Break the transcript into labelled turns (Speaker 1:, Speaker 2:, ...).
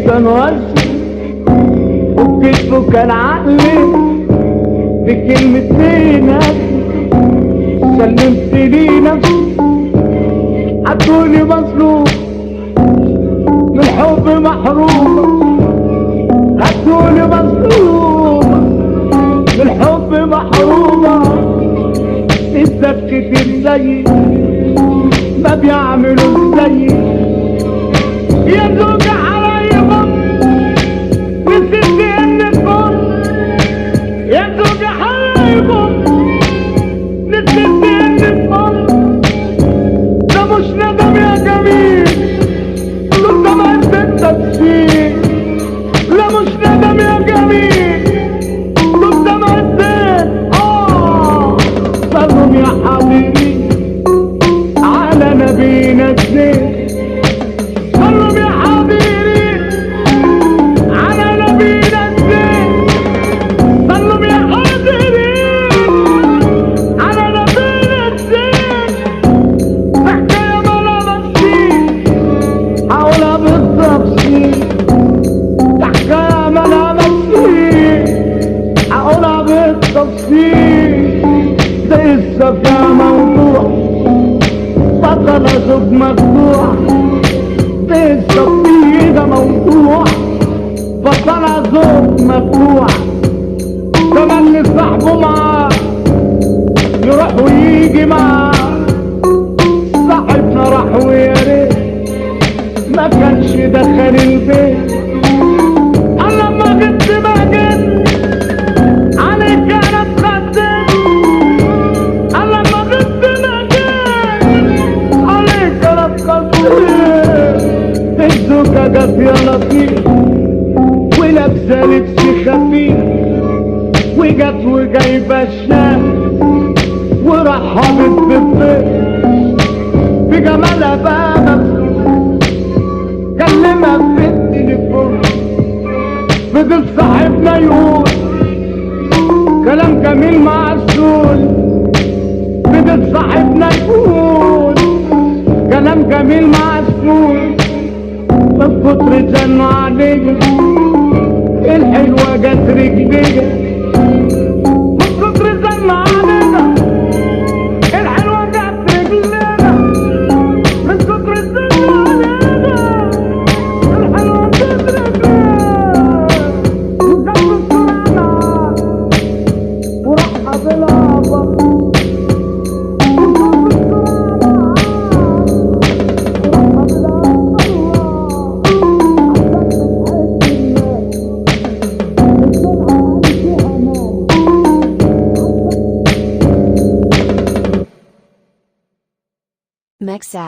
Speaker 1: كان وزن وكتفه كان عقل بكلمتين سلمت لي نفسي عدوني مظلوم من الحب محروم عدوني مظلوم من الحب محرومة لسه كتير زيي ما بيعملوا زيي يا زوجة حبايبك نسيت انكم يا زوجة حبايبك نسيت انكم ده مش ندم يا جميل دول زمان بالتفسير لا مش ندم يا جميل دول زمان صلوا يا حبيبي على نبينا الزين صلوا يا حبيبي على نبينا الزين صلوا يا حبيبي على نبينا الزين حكاية ملا مسكين حولها بالتفصيل حكاية ملا مسكين حولها بالتفصيل لسه فيها موضوع بطل اشوف مفتوح لسه فيها موضوع بطل اشوف مفتوح كمان اللي صاحبه معاه يروح ويجي معاه صاحبنا راح ويا ريت ما كانش دخل البيت انا لما جيت ما جيت عليك انا اتخدمت انا لما جيت ما جيت عليك انا اتخدمت الزوجة جت يا لطيف ولابسه لبس خفيف وجت وجايبه الشام ورحبت بالضيف بجمالها بقى مبسوط كلمها في التليفون فضل صاحبنا يقول كلام جميل معسول فضل صاحبنا يقول كلام جميل معسول من كتر زن عليا الحلوة جت رجليا من كتر زن عليا الحلوة جت رجليا من كتر زن عليا الحلوة جت رجليا وجت السرعة وراح بالعبط
Speaker 2: Mexat.